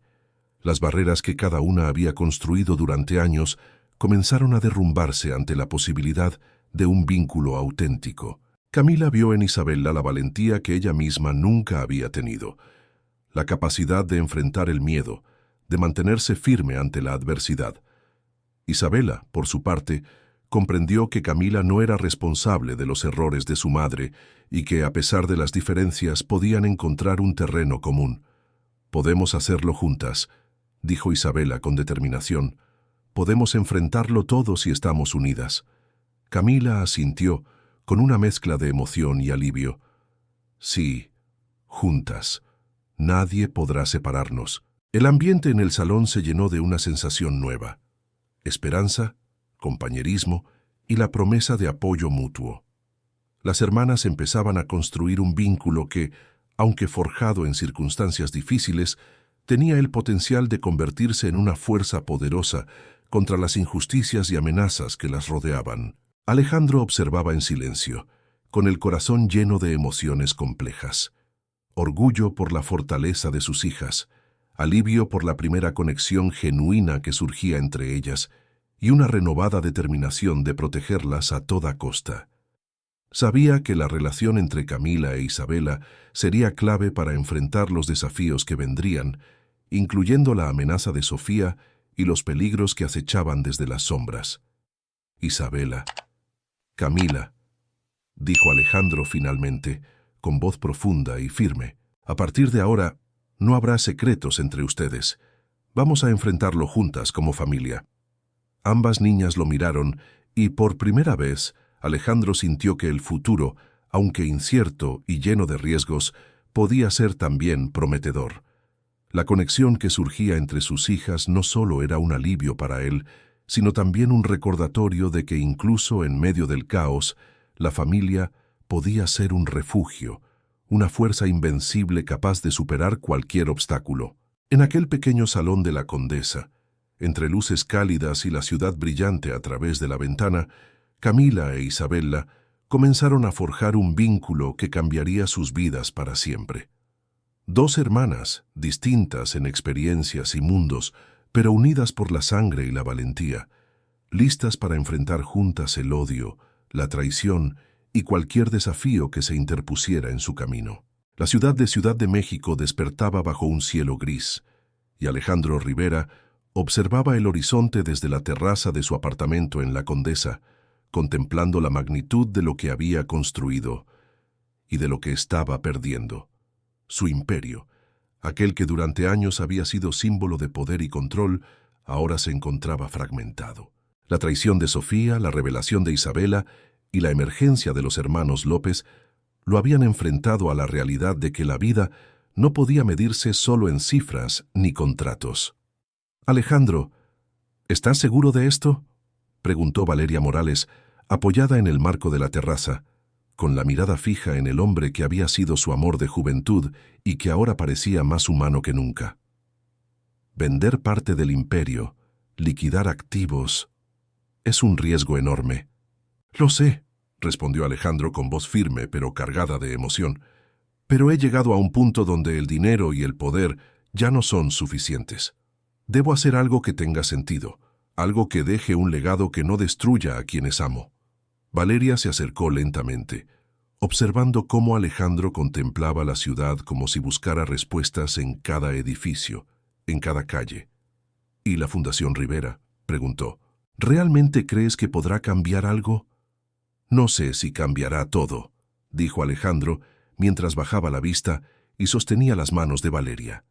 Las barreras que cada una había construido durante años comenzaron a derrumbarse ante la posibilidad de un vínculo auténtico. Camila vio en Isabela la valentía que ella misma nunca había tenido, la capacidad de enfrentar el miedo, de mantenerse firme ante la adversidad. Isabela, por su parte, comprendió que Camila no era responsable de los errores de su madre y que, a pesar de las diferencias, podían encontrar un terreno común. «Podemos hacerlo juntas», dijo Isabela con determinación. «Podemos enfrentarlo todo si estamos unidas». Camila asintió, con una mezcla de emoción y alivio. «Sí, juntas. Nadie podrá separarnos». El ambiente en el salón se llenó de una sensación nueva: esperanza, compañerismo y la promesa de apoyo mutuo. Las hermanas empezaban a construir un vínculo que, aunque forjado en circunstancias difíciles, tenía el potencial de convertirse en una fuerza poderosa contra las injusticias y amenazas que las rodeaban. Alejandro observaba en silencio, con el corazón lleno de emociones complejas. Orgullo por la fortaleza de sus hijas, alivio por la primera conexión genuina que surgía entre ellas y una renovada determinación de protegerlas a toda costa. Sabía que la relación entre Camila e Isabela sería clave para enfrentar los desafíos que vendrían, incluyendo la amenaza de Sofía y los peligros que acechaban desde las sombras. Isabela, Camila, dijo Alejandro finalmente, con voz profunda y firme. A partir de ahora, no habrá secretos entre ustedes. Vamos a enfrentarlo juntas como familia. Ambas niñas lo miraron y, por primera vez, Alejandro sintió que el futuro, aunque incierto y lleno de riesgos, podía ser también prometedor. La conexión que surgía entre sus hijas no solo era un alivio para él, sino también un recordatorio de que incluso en medio del caos, la familia podía ser un refugio, una fuerza invencible capaz de superar cualquier obstáculo. En aquel pequeño salón de la Condesa, entre luces cálidas y la ciudad brillante a través de la ventana, Camila e Isabela comenzaron a forjar un vínculo que cambiaría sus vidas para siempre. Dos hermanas, distintas en experiencias y mundos, pero unidas por la sangre y la valentía, listas para enfrentar juntas el odio, la traición y cualquier desafío que se interpusiera en su camino. La ciudad de México despertaba bajo un cielo gris, y Alejandro Rivera observaba el horizonte desde la terraza de su apartamento en La Condesa, contemplando la magnitud de lo que había construido y de lo que estaba perdiendo. Su imperio, aquel que durante años había sido símbolo de poder y control, ahora se encontraba fragmentado. La traición de Sofía, la revelación de Isabela y la emergencia de los hermanos López lo habían enfrentado a la realidad de que la vida no podía medirse solo en cifras ni contratos. «Alejandro, ¿estás seguro de esto?», preguntó Valeria Morales, apoyada en el marco de la terraza, con la mirada fija en el hombre que había sido su amor de juventud y que ahora parecía más humano que nunca. Vender parte del imperio, liquidar activos, es un riesgo enorme. «Lo sé», respondió Alejandro con voz firme pero cargada de emoción, «pero he llegado a un punto donde el dinero y el poder ya no son suficientes. Debo hacer algo que tenga sentido, algo que deje un legado que no destruya a quienes amo». Valeria se acercó lentamente, observando cómo Alejandro contemplaba la ciudad como si buscara respuestas en cada edificio, en cada calle. «¿Y la Fundación Rivera?», preguntó. «¿Realmente crees que podrá cambiar algo?». «No sé si cambiará todo», dijo Alejandro mientras bajaba la vista y sostenía las manos de Valeria.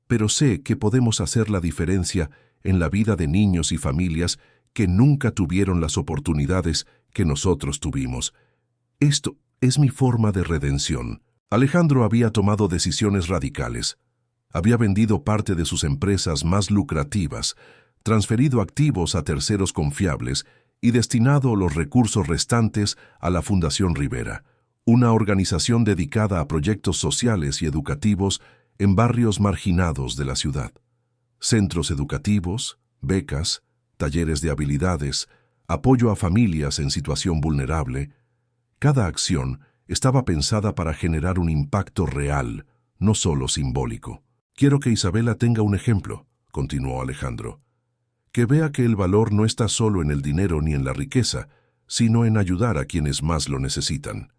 «Pero sé que podemos hacer la diferencia en la vida de niños y familias que nunca tuvieron las oportunidades que nosotros tuvimos. Esto es mi forma de redención». Alejandro había tomado decisiones radicales. Había vendido parte de sus empresas más lucrativas, transferido activos a terceros confiables y destinado los recursos restantes a la Fundación Rivera, una organización dedicada a proyectos sociales y educativos en barrios marginados de la ciudad. Centros educativos, becas, talleres de habilidades, apoyo a familias en situación vulnerable. Cada acción estaba pensada para generar un impacto real, no solo simbólico. «Quiero que Isabela tenga un ejemplo», continuó Alejandro. «Que vea que el valor no está solo en el dinero ni en la riqueza, sino en ayudar a quienes más lo necesitan».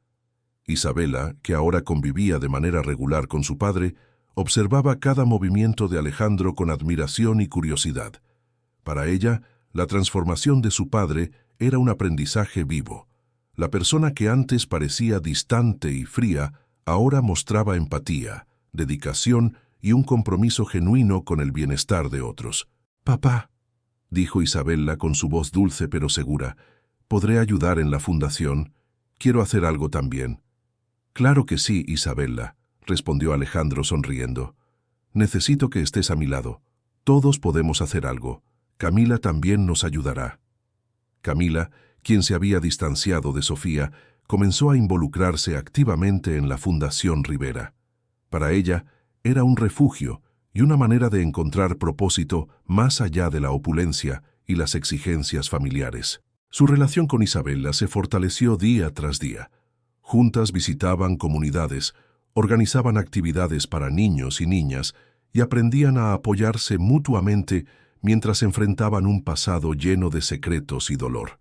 Isabela, que ahora convivía de manera regular con su padre, observaba cada movimiento de Alejandro con admiración y curiosidad. Para ella, la transformación de su padre era un aprendizaje vivo. La persona que antes parecía distante y fría, ahora mostraba empatía, dedicación y un compromiso genuino con el bienestar de otros. «Papá», dijo Isabela con su voz dulce pero segura, «¿podré ayudar en la fundación? Quiero hacer algo también». «Claro que sí, Isabela», respondió Alejandro sonriendo. «Necesito que estés a mi lado. Todos podemos hacer algo. Camila también nos ayudará». Camila, quien se había distanciado de Sofía, comenzó a involucrarse activamente en la Fundación Rivera. Para ella, era un refugio y una manera de encontrar propósito más allá de la opulencia y las exigencias familiares. Su relación con Isabela se fortaleció día tras día. Juntas visitaban comunidades, organizaban actividades para niños y niñas y aprendían a apoyarse mutuamente mientras enfrentaban un pasado lleno de secretos y dolor.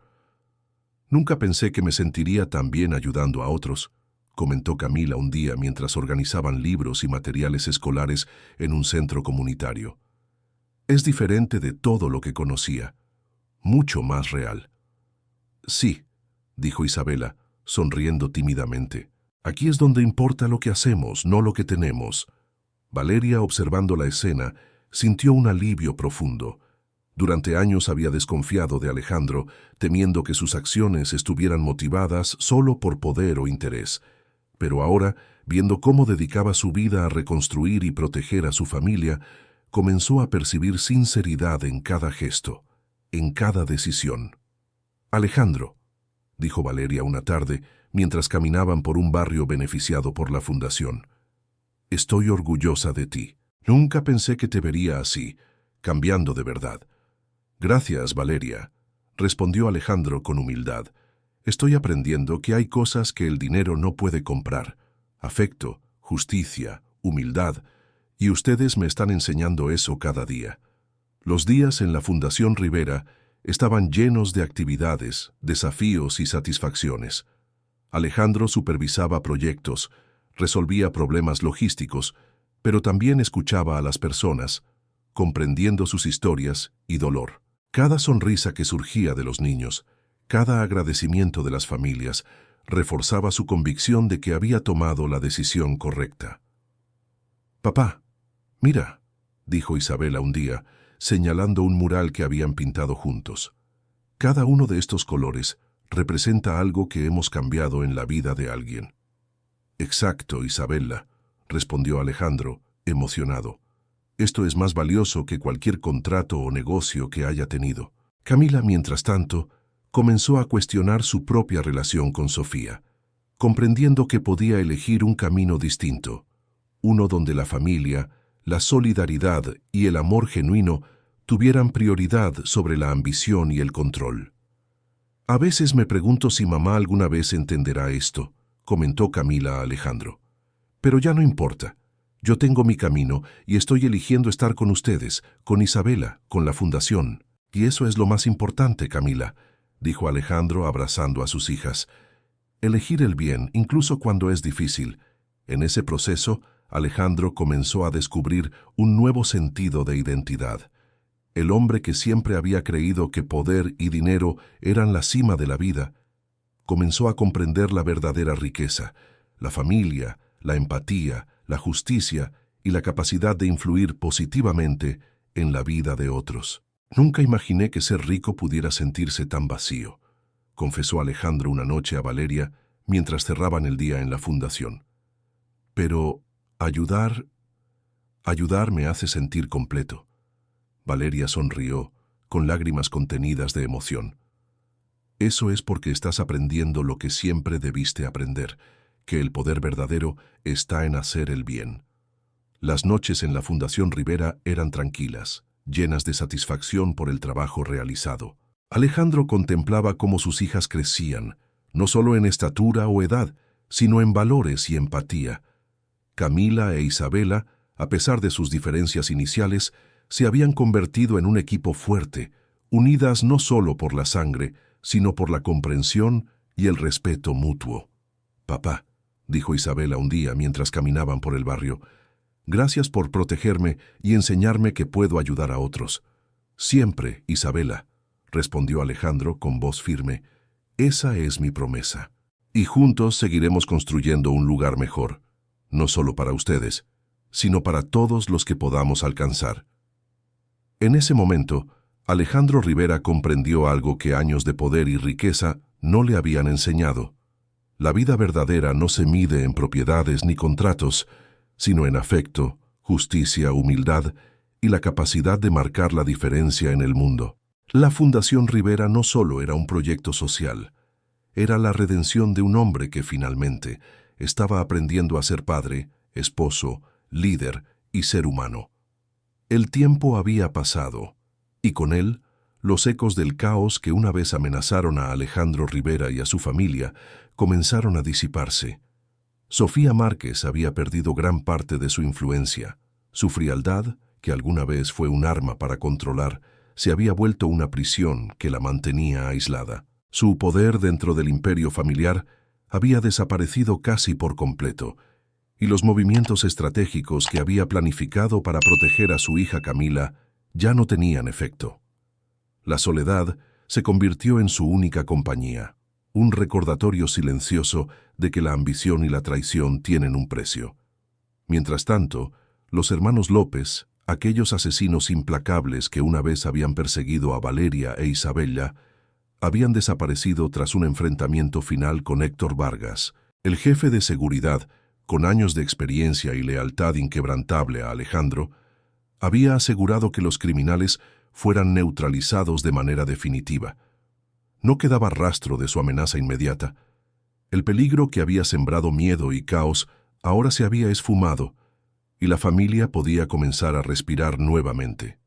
«Nunca pensé que me sentiría tan bien ayudando a otros», comentó Camila un día mientras organizaban libros y materiales escolares en un centro comunitario. «Es diferente de todo lo que conocía, mucho más real». «Sí», dijo Isabela, sonriendo tímidamente. «Aquí es donde importa lo que hacemos, no lo que tenemos». Valeria, observando la escena, sintió un alivio profundo. Durante años había desconfiado de Alejandro, temiendo que sus acciones estuvieran motivadas solo por poder o interés. Pero ahora, viendo cómo dedicaba su vida a reconstruir y proteger a su familia, comenzó a percibir sinceridad en cada gesto, en cada decisión. «Alejandro», dijo Valeria una tarde, mientras caminaban por un barrio beneficiado por la fundación, «estoy orgullosa de ti. Nunca pensé que te vería así, cambiando de verdad». «Gracias, Valeria», respondió Alejandro con humildad. «Estoy aprendiendo que hay cosas que el dinero no puede comprar. Afecto, justicia, humildad, y ustedes me están enseñando eso cada día». Los días en la Fundación Rivera estaban llenos de actividades, desafíos y satisfacciones. Alejandro supervisaba proyectos, resolvía problemas logísticos, pero también escuchaba a las personas, comprendiendo sus historias y dolor. Cada sonrisa que surgía de los niños, cada agradecimiento de las familias, reforzaba su convicción de que había tomado la decisión correcta. «Papá, mira», dijo Isabela un día, señalando un mural que habían pintado juntos. «Cada uno de estos colores representa algo que hemos cambiado en la vida de alguien». «Exacto, Isabela», respondió Alejandro, emocionado. «Esto es más valioso que cualquier contrato o negocio que haya tenido». Camila, mientras tanto, comenzó a cuestionar su propia relación con Sofía, comprendiendo que podía elegir un camino distinto, uno donde la familia, la solidaridad y el amor genuino tuvieran prioridad sobre la ambición y el control. «A veces me pregunto si mamá alguna vez entenderá esto», comentó Camila a Alejandro. «Pero ya no importa. Yo tengo mi camino y estoy eligiendo estar con ustedes, con Isabela, con la fundación. Y eso es lo más importante, Camila», dijo Alejandro abrazando a sus hijas. «Elegir el bien, incluso cuando es difícil». En ese proceso, Alejandro comenzó a descubrir un nuevo sentido de identidad. El hombre que siempre había creído que poder y dinero eran la cima de la vida, comenzó a comprender la verdadera riqueza, la familia, la empatía, la justicia y la capacidad de influir positivamente en la vida de otros. «Nunca imaginé que ser rico pudiera sentirse tan vacío», confesó Alejandro una noche a Valeria mientras cerraban el día en la fundación. «Pero ayudar me hace sentir completo». Valeria sonrió, con lágrimas contenidas de emoción. «Eso es porque estás aprendiendo lo que siempre debiste aprender, que el poder verdadero está en hacer el bien». Las noches en la Fundación Rivera eran tranquilas, llenas de satisfacción por el trabajo realizado. Alejandro contemplaba cómo sus hijas crecían, no solo en estatura o edad, sino en valores y empatía. Camila e Isabela, a pesar de sus diferencias iniciales, se habían convertido en un equipo fuerte, unidas no solo por la sangre, sino por la comprensión y el respeto mutuo. «Papá», dijo Isabela un día mientras caminaban por el barrio, «gracias por protegerme y enseñarme que puedo ayudar a otros». «Siempre, Isabela», respondió Alejandro con voz firme, «esa es mi promesa. Y juntos seguiremos construyendo un lugar mejor, no solo para ustedes, sino para todos los que podamos alcanzar». En ese momento, Alejandro Rivera comprendió algo que años de poder y riqueza no le habían enseñado. La vida verdadera no se mide en propiedades ni contratos, sino en afecto, justicia, humildad y la capacidad de marcar la diferencia en el mundo. La Fundación Rivera no solo era un proyecto social, era la redención de un hombre que finalmente estaba aprendiendo a ser padre esposo, líder y ser humano. El tiempo había pasado, y con él, los ecos del caos que una vez amenazaron a Alejandro Rivera y a su familia comenzaron a disiparse. Sofía Márquez había perdido gran parte de su influencia. Su frialdad, que alguna vez fue un arma para controlar, se había vuelto una prisión que la mantenía aislada. Su poder dentro del imperio familiar había desaparecido casi por completo, y los movimientos estratégicos que había planificado para proteger a su hija Camila ya no tenían efecto. La soledad se convirtió en su única compañía, un recordatorio silencioso de que la ambición y la traición tienen un precio. Mientras tanto, los hermanos López, aquellos asesinos implacables que una vez habían perseguido a Valeria e Isabella, habían desaparecido tras un enfrentamiento final con Héctor Vargas, el jefe de seguridad, con años de experiencia y lealtad inquebrantable a Alejandro, había asegurado que los criminales fueran neutralizados de manera definitiva. No quedaba rastro de su amenaza inmediata. El peligro que había sembrado miedo y caos ahora se había esfumado, y la familia podía comenzar a respirar nuevamente.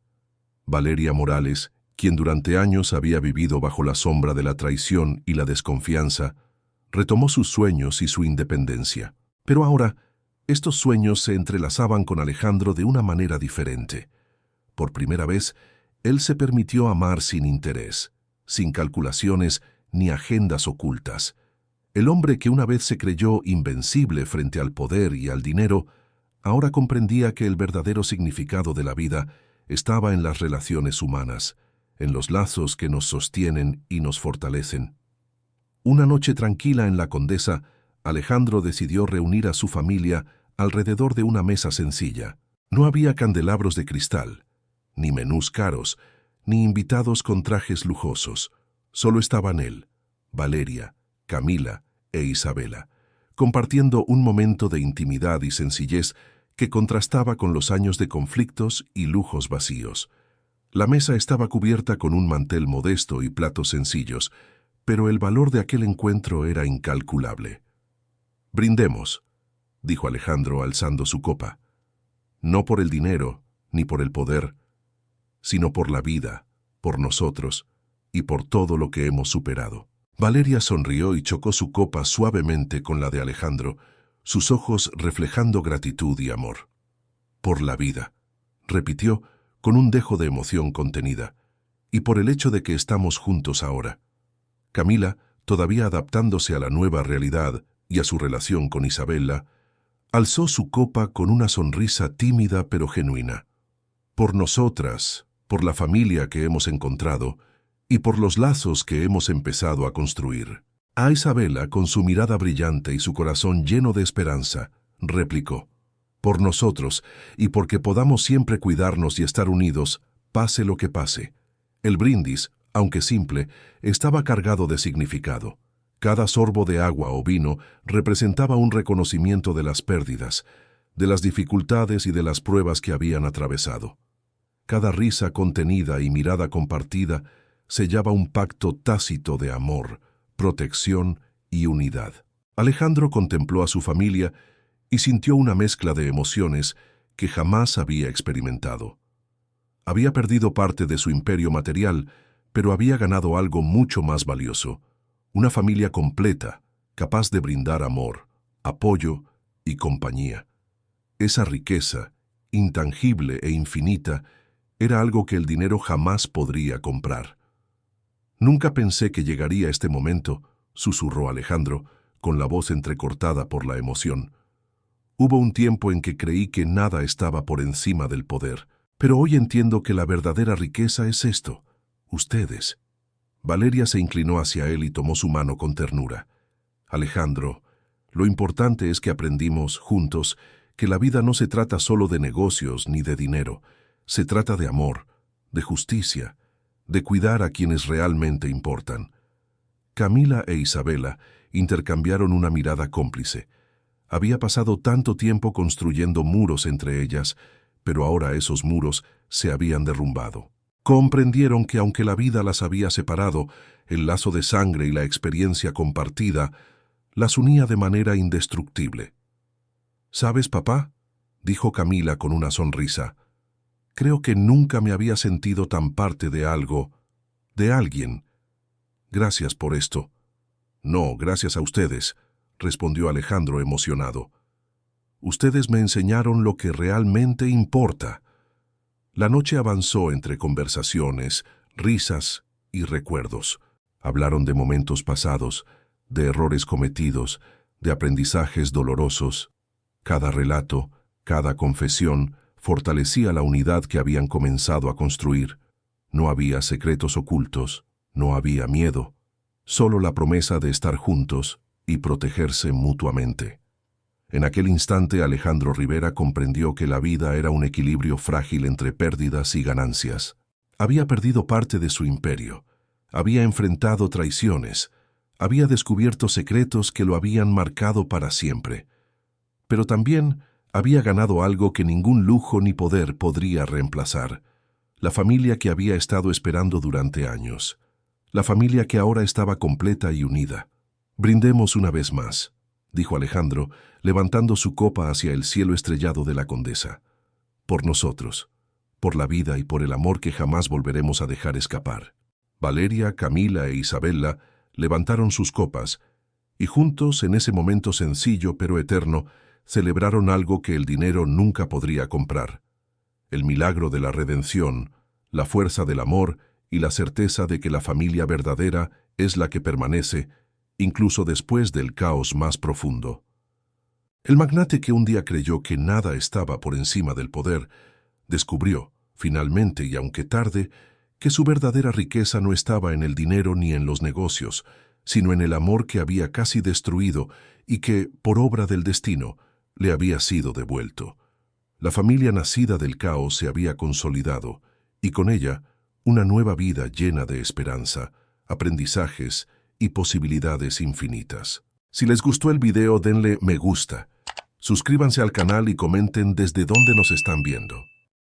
Valeria Morales, quien durante años había vivido bajo la sombra de la traición y la desconfianza, retomó sus sueños y su independencia. Pero ahora, estos sueños se entrelazaban con Alejandro de una manera diferente. Por primera vez, él se permitió amar sin interés, sin calculaciones ni agendas ocultas. El hombre que una vez se creyó invencible frente al poder y al dinero, ahora comprendía que el verdadero significado de la vida estaba en las relaciones humanas, en los lazos que nos sostienen y nos fortalecen. Una noche tranquila en la Condesa, Alejandro decidió reunir a su familia alrededor de una mesa sencilla. No había candelabros de cristal, ni menús caros, ni invitados con trajes lujosos. Solo estaban él, Valeria, Camila e Isabela, compartiendo un momento de intimidad y sencillez que contrastaba con los años de conflictos y lujos vacíos. La mesa estaba cubierta con un mantel modesto y platos sencillos, pero el valor de aquel encuentro era incalculable. «Brindemos», dijo Alejandro alzando su copa, «no por el dinero ni por el poder, sino por la vida, por nosotros y por todo lo que hemos superado». Valeria sonrió y chocó su copa suavemente con la de Alejandro, sus ojos reflejando gratitud y amor. «Por la vida», repitió con un dejo de emoción contenida, «y por el hecho de que estamos juntos ahora». Camila, todavía adaptándose a la nueva realidad y a su relación con Isabella, alzó su copa con una sonrisa tímida pero genuina. «Por nosotras, por la familia que hemos encontrado y por los lazos que hemos empezado a construir». A Isabella, con su mirada brillante y su corazón lleno de esperanza, replicó: «Por nosotros y porque podamos siempre cuidarnos y estar unidos, pase lo que pase». El brindis, aunque simple, estaba cargado de significado. Cada sorbo de agua o vino representaba un reconocimiento de las pérdidas, de las dificultades y de las pruebas que habían atravesado. Cada risa contenida y mirada compartida sellaba un pacto tácito de amor, protección y unidad. Alejandro contempló a su familia y sintió una mezcla de emociones que jamás había experimentado. Había perdido parte de su imperio material, pero había ganado algo mucho más valioso: una familia completa, capaz de brindar amor, apoyo y compañía. Esa riqueza, intangible e infinita, era algo que el dinero jamás podría comprar. «Nunca pensé que llegaría este momento», susurró Alejandro, con la voz entrecortada por la emoción. «Hubo un tiempo en que creí que nada estaba por encima del poder, pero hoy entiendo que la verdadera riqueza es esto: ustedes». Valeria se inclinó hacia él y tomó su mano con ternura. «Alejandro, lo importante es que aprendimos, juntos, que la vida no se trata solo de negocios ni de dinero. Se trata de amor, de justicia, de cuidar a quienes realmente importan». Camila e Isabela intercambiaron una mirada cómplice. Había pasado tanto tiempo construyendo muros entre ellas, pero ahora esos muros se habían derrumbado. Comprendieron que aunque la vida las había separado, el lazo de sangre y la experiencia compartida las unía de manera indestructible. ¿Sabes, papá?, dijo Camila con una sonrisa. Creo que nunca me había sentido tan parte de algo, de alguien. Gracias por esto. No, gracias a ustedes, respondió Alejandro emocionado. Ustedes me enseñaron lo que realmente importa. La noche avanzó entre conversaciones, risas y recuerdos. Hablaron de momentos pasados, de errores cometidos, de aprendizajes dolorosos. Cada relato, cada confesión, fortalecía la unidad que habían comenzado a construir. No había secretos ocultos, no había miedo, solo la promesa de estar juntos y protegerse mutuamente. En aquel instante Alejandro Rivera comprendió que la vida era un equilibrio frágil entre pérdidas y ganancias. Había perdido parte de su imperio, había enfrentado traiciones, había descubierto secretos que lo habían marcado para siempre. Pero también había ganado algo que ningún lujo ni poder podría reemplazar: la familia que había estado esperando durante años, la familia que ahora estaba completa y unida. «Brindemos una vez más», dijo Alejandro, levantando su copa hacia el cielo estrellado de la Condesa. «Por nosotros, por la vida y por el amor que jamás volveremos a dejar escapar». Valeria, Camila e Isabella levantaron sus copas y juntos, en ese momento sencillo pero eterno, celebraron algo que el dinero nunca podría comprar: el milagro de la redención, la fuerza del amor y la certeza de que la familia verdadera es la que permanece, incluso después del caos más profundo. El magnate, que un día creyó que nada estaba por encima del poder, descubrió, finalmente y aunque tarde, que su verdadera riqueza no estaba en el dinero ni en los negocios, sino en el amor que había casi destruido y que, por obra del destino, le había sido devuelto. La familia nacida del caos se había consolidado, y con ella una nueva vida llena de esperanza, aprendizajes y posibilidades infinitas. Si les gustó el video, denle me gusta, suscríbanse al canal y comenten desde dónde nos están viendo.